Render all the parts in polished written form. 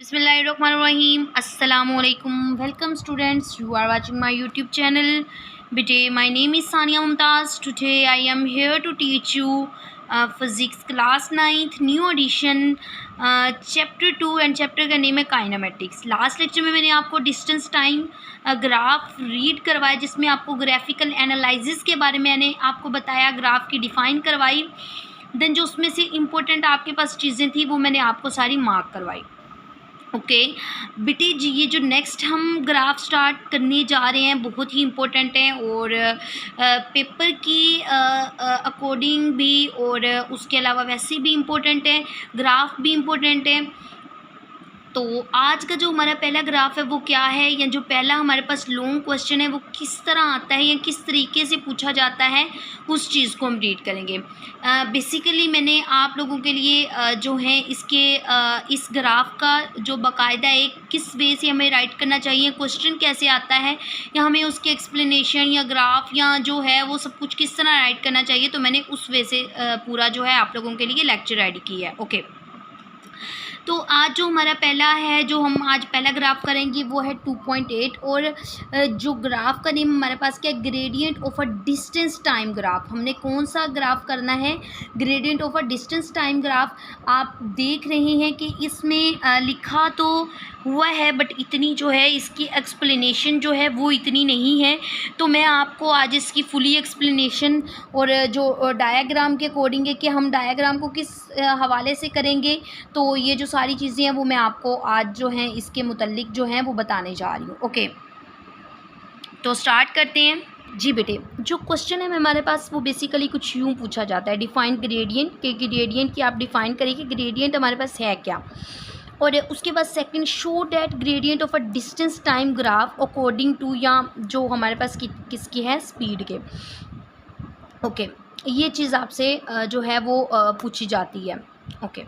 Bismillahirrahmanirrahim. Assalamualaikum. Welcome students. You are watching my YouTube channel. Bete, my name is Sania Mumtaz. Today I am here to teach you physics class 9th new edition chapter 2 and chapter का name है kinematics. Last lecture में मैंने आपको distance time graph read करवाया जिसमें आपको graphical analysis के बारे में मैंने आपको बताया, ग्राफ की डिफ़ाइन करवाई। देन जो उसमें से इम्पोर्टेंट आपके पास चीज़ें थी वो मैंने आपको सारी मार्क करवाई। ओके बेटे जी, ये जो नेक्स्ट हम ग्राफ स्टार्ट करने जा रहे हैं बहुत ही इम्पोर्टेंट है और पेपर की अकॉर्डिंग भी और उसके अलावा वैसे भी इम्पोर्टेंट है, ग्राफ भी इम्पोर्टेंट है। तो आज का जो हमारा पहला ग्राफ है वो क्या है, या जो पहला हमारे पास लॉन्ग क्वेश्चन है वो किस तरह आता है या किस तरीके से पूछा जाता है, उस चीज़ को हम रीड करेंगे। बेसिकली मैंने आप लोगों के लिए जो है इसके इस ग्राफ का जो बाकायदा है किस वे से हमें राइट करना चाहिए, क्वेश्चन कैसे आता है या हमें उसके एक्सप्लेनेशन या ग्राफ या जो है वो सब कुछ किस तरह राइट करना चाहिए, तो मैंने उस वे से पूरा जो है आप लोगों के लिए लेक्चर रेडी किया है। ओके, तो आज जो हमारा पहला है, जो हम आज पहला ग्राफ करेंगे वो है 2.8 और जो ग्राफ का नेम हमारे पास क्या है, gradient of a distance time graph. हमने कौन सा ग्राफ करना है, gradient of a distance time graph. आप देख रहे हैं कि इसमें लिखा तो हुआ है बट इतनी जो है इसकी एक्सप्लेनेशन जो है वो इतनी नहीं है, तो मैं आपको आज इसकी फुली एक्सप्लेनेशन और जो डायाग्राम के अकॉर्डिंग है कि हम डायाग्राम को किस हवाले से करेंगे, तो ये जो सारी चीज़ें हैं वो मैं आपको आज जो है इसके मुतल्लिक जो है वो बताने जा रही हूँ। ओके, तो स्टार्ट करते हैं जी बेटे। जो क्वेश्चन है हमारे पास वो बेसिकली कुछ यूँ पूछा जाता है, डिफाइन ग्रेडियंट के ग्रेडियंट की आप डिफ़ाइन करें कि ग्रेडियंट हमारे पास है क्या, और उसके बाद second show that gradient of a distance time graph according to, या जो हमारे पास किसकी है, स्पीड के। ओके, ये चीज़ आपसे जो है वो पूछी जाती है। ओके,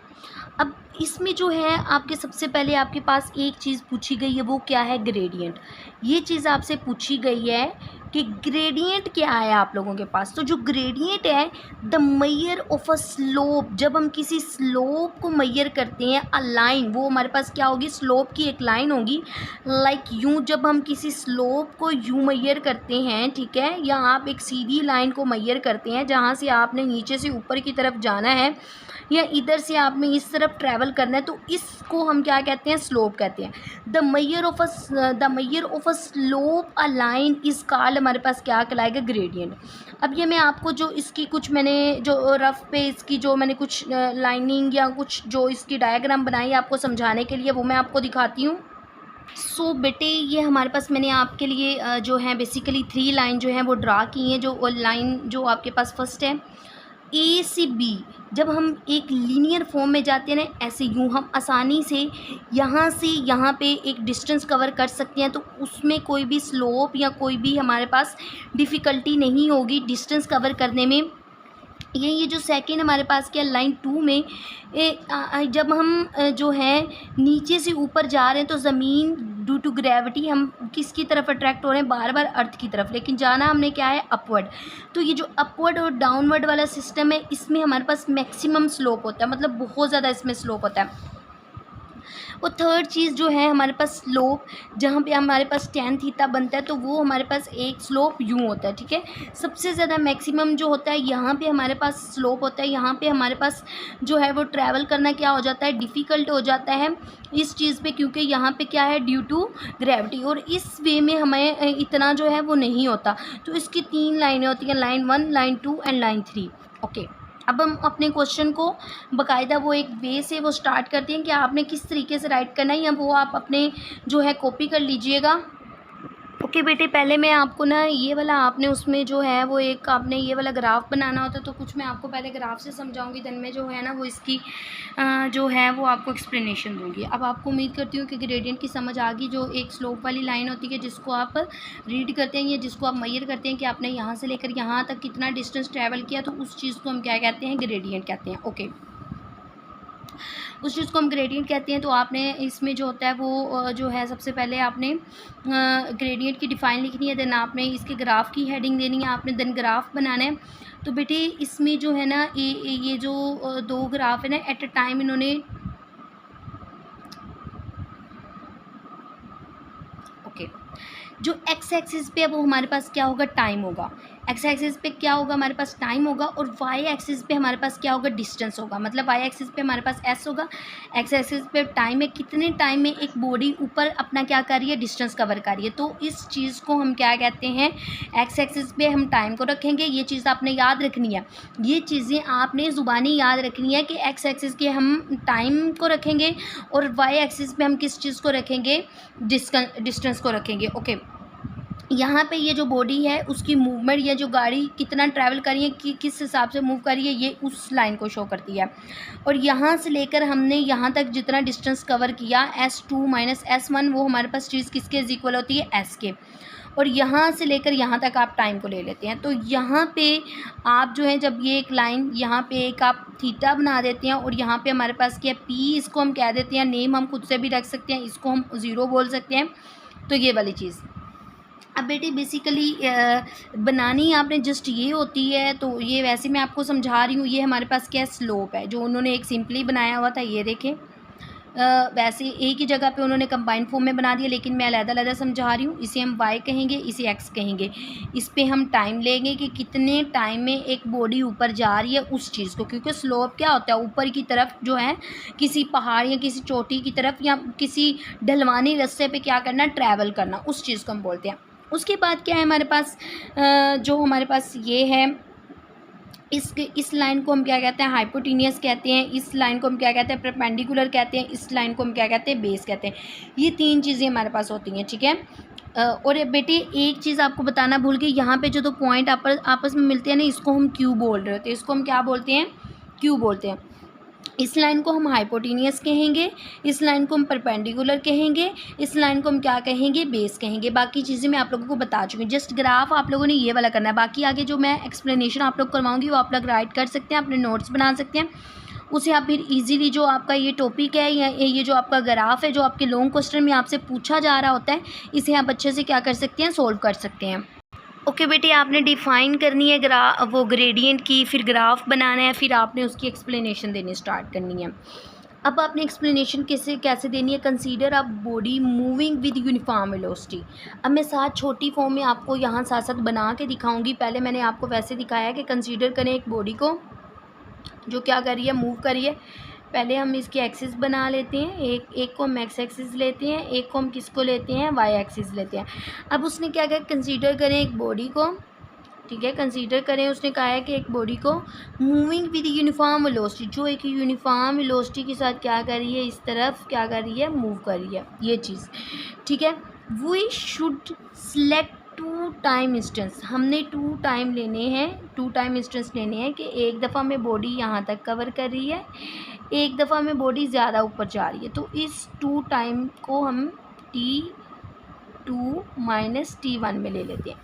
अब इसमें जो है आपके सबसे पहले आपके पास एक चीज़ पूछी गई है, वो क्या है, ग्रेडियंट। ये चीज़ आपसे पूछी गई है कि ग्रेडियंट क्या है आप लोगों के पास। तो जो ग्रेडियंट है, the measure of a slope, जब हम किसी स्लोप को मैयर करते हैं, अ लाइन, वो हमारे पास क्या होगी, स्लोप की एक लाइन होगी। लाइक यूँ जब हम किसी स्लोप को यूँ मैयर करते हैं, ठीक है, या आप एक सीधी लाइन को मैयर करते हैं जहाँ से आपने नीचे से ऊपर की तरफ जाना है या इधर से आपने इस तरफ ट्रैवल करना है, तो इसको हम क्या कहते हैं, स्लोप कहते हैं। The measure of a slope a line is called, हमारे पास क्या कहलाएगा, ग्रेडियंट। अब ये मैं आपको जो इसकी कुछ मैंने जो रफ पे इसकी जो मैंने कुछ लाइनिंग या कुछ जो इसकी डायग्राम बनाई आपको समझाने के लिए, वो मैं आपको दिखाती हूँ। सो बेटे, ये हमारे पास मैंने आपके लिए जो है बेसिकली 3 लाइन जो है वो ड्रा की हैं। जो लाइन जो आपके पास फर्स्ट है ए से बी, जब हम एक लीनियर फॉर्म में जाते हैं ना, ऐसे यूँ हम आसानी से यहाँ से यहाँ पे एक डिस्टेंस कवर कर सकते हैं, तो उसमें कोई भी स्लोप या कोई भी हमारे पास डिफ़िकल्टी नहीं होगी डिस्टेंस कवर करने में। ये जो सेकंड हमारे पास क्या, लाइन 2 में जब हम जो है नीचे से ऊपर जा रहे हैं तो ज़मीन ड्यू टू ग्रेविटी हम किसकी तरफ अट्रैक्ट हो रहे हैं, बार बार अर्थ की तरफ, लेकिन जाना हमने क्या है, अपवर्ड। तो ये जो अपवर्ड और डाउनवर्ड वाला सिस्टम है, इसमें हमारे पास मैक्सिमम स्लोप होता है, मतलब बहुत ज़्यादा इसमें स्लोप होता है। और थर्ड चीज़ जो है हमारे पास स्लोप, जहाँ पे हमारे पास tan थीटा बनता है, तो वो हमारे पास एक स्लोप यूँ होता है, ठीक है। सबसे ज़्यादा मैक्सिमम जो होता है यहाँ पे हमारे पास स्लोप होता है, यहाँ पे हमारे पास जो है वो ट्रैवल करना क्या हो जाता है, डिफ़िकल्ट हो जाता है इस चीज़ पे, क्योंकि यहाँ पे क्या है, ड्यू टू ग्रेविटी, और इस वे में हमें इतना जो है वो नहीं होता। तो इसकी 3 लाइनें होती हैं, line 1, line 2 and line 3। Okay, अब हम अपने क्वेश्चन को बाकायदा वो एक वे से वो स्टार्ट करते हैं कि आपने किस तरीके से राइट करना है, या वो आप अपने जो है कॉपी कर लीजिएगा। ओके बेटे, पहले मैं आपको ना ये वाला आपने उसमें जो है वो एक आपने ये वाला ग्राफ बनाना होता है, तो कुछ मैं आपको पहले ग्राफ से समझाऊंगी, दिन में जो है ना वो इसकी जो है वो आपको एक्सप्लेनेशन दूंगी। अब आपको उम्मीद करती हूँ कि ग्रेडियंट की समझ आ गई। जो एक स्लोप वाली लाइन होती है जिसको आप रीड करते हैं या जिसको आप मैयर करते हैं कि आपने यहाँ से लेकर यहाँ तक कितना डिस्टेंस ट्रैवल किया, तो उस चीज़ को हम क्या कहते हैं, ग्रेडियंट कहते हैं। ओके, उस चीज़ को हम ग्रेडियंट कहते हैं। तो आपने इसमें जो होता है वो जो है सबसे पहले आपने ग्रेडियंट की डिफ़ाइन लिखनी है, देन आपने इसके ग्राफ की हेडिंग देनी है, आपने देन ग्राफ बनाना है। तो बेटे इसमें जो है ना ये जो 2 ग्राफ है ना, एट अ टाइम इन्होंने ओके। जो एक्स एक्सिस पे है वो हमारे पास क्या होगा, टाइम होगा। एक्स एक्सिस पे क्या होगा, हमारे पास टाइम होगा, और वाई एक्सिस पे हमारे पास क्या होगा, डिस्टेंस होगा। मतलब वाई एक्सिस पे हमारे पास एस होगा, एक्स एक्सिस पे टाइम है, कितने टाइम में एक बॉडी ऊपर अपना क्या कर रही है, डिस्टेंस कवर कर रही है। तो इस चीज़ को हम क्या कहते हैं, एक्स एक्सिस पे हम टाइम को रखेंगे। ये चीज़ आपने याद रखनी है, ये चीज़ें आपने ज़ुबानी याद रखनी है कि एक्स एक्सिस के हम टाइम को रखेंगे और वाई एक्सिस पे हम किस चीज़ को रखेंगे, डिस्टेंस को रखेंगे। ओके, यहाँ पे ये जो बॉडी है उसकी मूवमेंट, या जो गाड़ी कितना ट्रैवल कर रही है, कि किस हिसाब से मूव कर रही है, ये उस लाइन को शो करती है। और यहाँ से लेकर हमने यहाँ तक जितना डिस्टेंस कवर किया S2 माइनस S1, वो हमारे पास चीज़ किसके इज इक्वल होती है, S के। और यहाँ से लेकर यहाँ तक आप टाइम को ले लेते हैं। तो यहाँ पे आप जो है, जब ये एक लाइन यहाँ पे एक आप थीटा बना देते हैं, और यहाँ पे हमारे पास क्या P, इसको हम कह देते हैं, नेम हम खुद से भी रख सकते हैं, इसको हम 0 बोल सकते हैं। तो ये वाली चीज़ अब बेटे बेसिकली बनानी आपने जस्ट ये होती है। तो ये वैसे मैं आपको समझा रही हूँ, ये हमारे पास क्या स्लोप है, जो उन्होंने एक सिंपली बनाया हुआ था, ये देखें। वैसे एक ही जगह पे उन्होंने कंबाइंड फॉर्म में बना दिया, लेकिन मैं अलग-अलग समझा रही हूँ। इसे हम y कहेंगे, इसे x कहेंगे। इस पे हम टाइम लेंगे कि कितने टाइम में एक बॉडी ऊपर जा रही है उस चीज़ को, क्योंकि स्लोप क्या होता है, ऊपर की तरफ जो है, किसी पहाड़ या किसी चोटी की तरफ या किसी ढलवानी रास्ते पे क्या करना, ट्रैवल करना, उस चीज़ को हम बोलते हैं। उसके बाद क्या है हमारे पास, जो हमारे पास ये है, इस लाइन को हम क्या कहते हैं, हाइपोटेनियस कहते हैं। इस लाइन को हम क्या कहते हैं, परपेंडिकुलर कहते हैं। इस लाइन को हम क्या कहते हैं, बेस कहते हैं। ये 3 चीज़ें हमारे पास होती हैं, ठीक है। और बेटे एक चीज़ आपको बताना भूल गई, यहाँ पे जो 2 पॉइंट आपस में मिलते हैं ना, इसको हम क्यू बोल रहे होते हैं। इसको हम क्या बोलते हैं, क्यू बोलते हैं। इस लाइन को हम हाइपोटेनियस कहेंगे, इस लाइन को हम परपेंडिकुलर कहेंगे, इस लाइन को हम क्या कहेंगे, बेस कहेंगे। बाकी चीज़ें मैं आप लोगों को बता चुकी हूँ। जस्ट ग्राफ आप लोगों ने ये वाला करना है। बाकी आगे जो मैं एक्सप्लेनेशन आप लोग करवाऊँगी वो आप लोग राइट कर सकते हैं, अपने नोट्स बना सकते हैं। उसे आप फिर इजीली जो आपका ये टॉपिक है या ये जो आपका ग्राफ है, जो आपके लॉन्ग क्वेश्चन में आपसे पूछा जा रहा होता है, इसे आप अच्छे से क्या कर सकते हैं, सोल्व कर सकते हैं। ओके बेटे, आपने डिफ़ाइन करनी है वो ग्रेडियंट की, फिर ग्राफ बनाना है, फिर आपने उसकी एक्सप्लेनेशन देनी स्टार्ट करनी है। अब आपने एक्सप्लेनेशन कैसे देनी है, consider a body moving with uniform velocity. अब मैं साथ छोटी फॉर्म में आपको यहाँ साथ साथ बना के दिखाऊंगी। पहले मैंने आपको वैसे दिखाया कि कंसीडर करें एक बॉडी को जो क्या कर रही है, मूव कर रही है। पहले हम इसकी एक्सिस बना लेते हैं, एक को हम एक्स एक्सिस लेते हैं, एक को हम किसको लेते हैं, वाई एक्सिस लेते हैं। अब उसने क्या कहा, कंसीडर करें एक बॉडी को, ठीक है, कंसीडर करें, उसने कहा है कि एक बॉडी को मूविंग विद यूनिफॉर्म वेलोसिटी, जो एक यूनिफॉर्म वेलोसिटी के साथ क्या कर रही है, इस तरफ क्या कर रही है, मूव कर रही है, ये चीज़, ठीक है। We should select 2 time instance, हमने 2 टाइम लेने हैं, 2 टाइम इंस्टेंस लेने हैं कि एक दफ़ा में बॉडी यहाँ तक कवर कर रही है, एक दफ़ा में बॉडी ज़्यादा ऊपर जा रही है। तो इस 2 टाइम को हम T2 माइनस T1 में ले लेते हैं,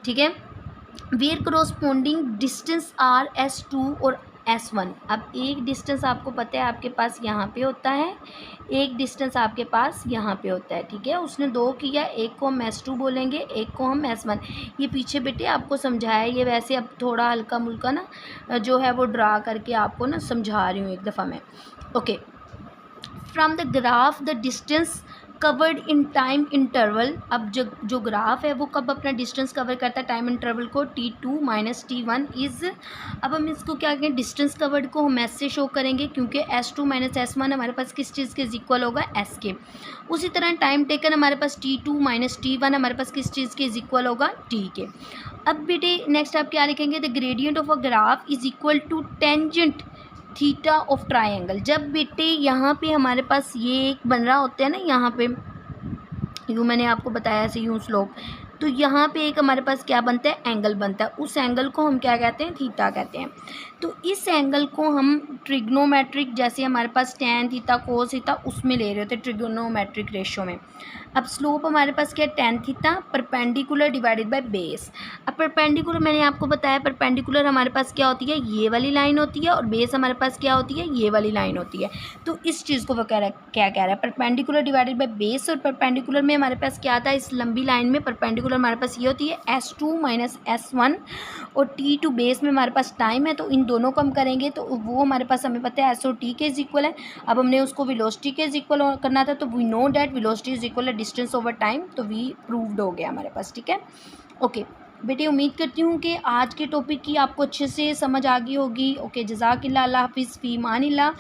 ठीक है। Where corresponding distance are S2 और S1। अब एक डिस्टेंस आपको पता है आपके पास यहाँ पे होता है, एक डिस्टेंस आपके पास यहाँ पे होता है, ठीक है। उसने 2 किया, एक को हम S2 बोलेंगे, एक को हम S1। ये पीछे बेटे आपको समझाया, ये वैसे अब थोड़ा हल्का मुल्का ना जो है वो ड्रा करके आपको ना समझा रही हूँ एक दफ़ा मैं। Okay, from the graph the distance covered in time interval. अब जो ग्राफ है वो कब अपना डिस्टेंस कवर करता है, टाइम इंटरवल को, T2 माइनस T1 इज़। अब हम इसको क्या करें, डिस्टेंस कवर्ड को हम एस से शो करेंगे, क्योंकि S2 माइनस S1 हमारे पास किस चीज़ के इक्वल होगा, S के। उसी तरह टाइम टेकन हमारे पास T2 माइनस T1 हमारे पास किस चीज़ के इक्वल होगा, T के। अब बेटे नेक्स्ट आप क्या लिखेंगे, the gradient of a graph is equal to tangent theta of triangle. जब बेटे यहाँ पे हमारे पास ये एक बन रहा होता है ना, यहाँ पे यूँ मैंने आपको बताया ऐसे यूँ स्लोप, तो यहाँ पे एक हमारे पास क्या बनता है, एंगल बनता है। उस एंगल को हम क्या कहते हैं, थीटा कहते हैं। तो इस एंगल को हम ट्रिग्नोमेट्रिक, जैसे हमारे पास टैन थीटा, कोस थीटा, उसमें ले रहे होते हैं ट्रिग्नोमेट्रिक रेशो में। अब स्लोप हमारे पास क्या है, tan theta perpendicular divided by base. अब परपेंडिकुलर मैंने आपको बताया, परपेंडिकुलर हमारे पास क्या होती है, ये वाली लाइन होती है, और बेस हमारे पास क्या होती है, ये वाली लाइन होती है। तो इस चीज़ को वो क्या कह रहा है, परपेंडिकुलर डिवाइडेड बाय बेस। और परपेंडिकुलर में हमारे पास क्या आता है, इस लंबी लाइन में परपेंडिकुलर फॉर्मूला हमारे पास ये होती है S2 माइनस S1 और T2 बेस में हमारे पास टाइम है, तो इन दोनों को हम करेंगे तो वो हमारे पास हमें पता है S और T के इज इक्वल है। अब हमने उसको वेलोसिटी के इज इक्वल करना था, तो we know that velocity is equal है डिस्टेंस ओवर टाइम, तो वी प्रूव्ड हो गया हमारे पास। ठीक है, ओके बेटे, उम्मीद करती हूँ कि आज के टॉपिक की आपको अच्छे से समझ आ गई होगी। ओके, जज़ाकिल्लाह, अल्लाह हाफिज़, फ़ी अमानिल्लाह।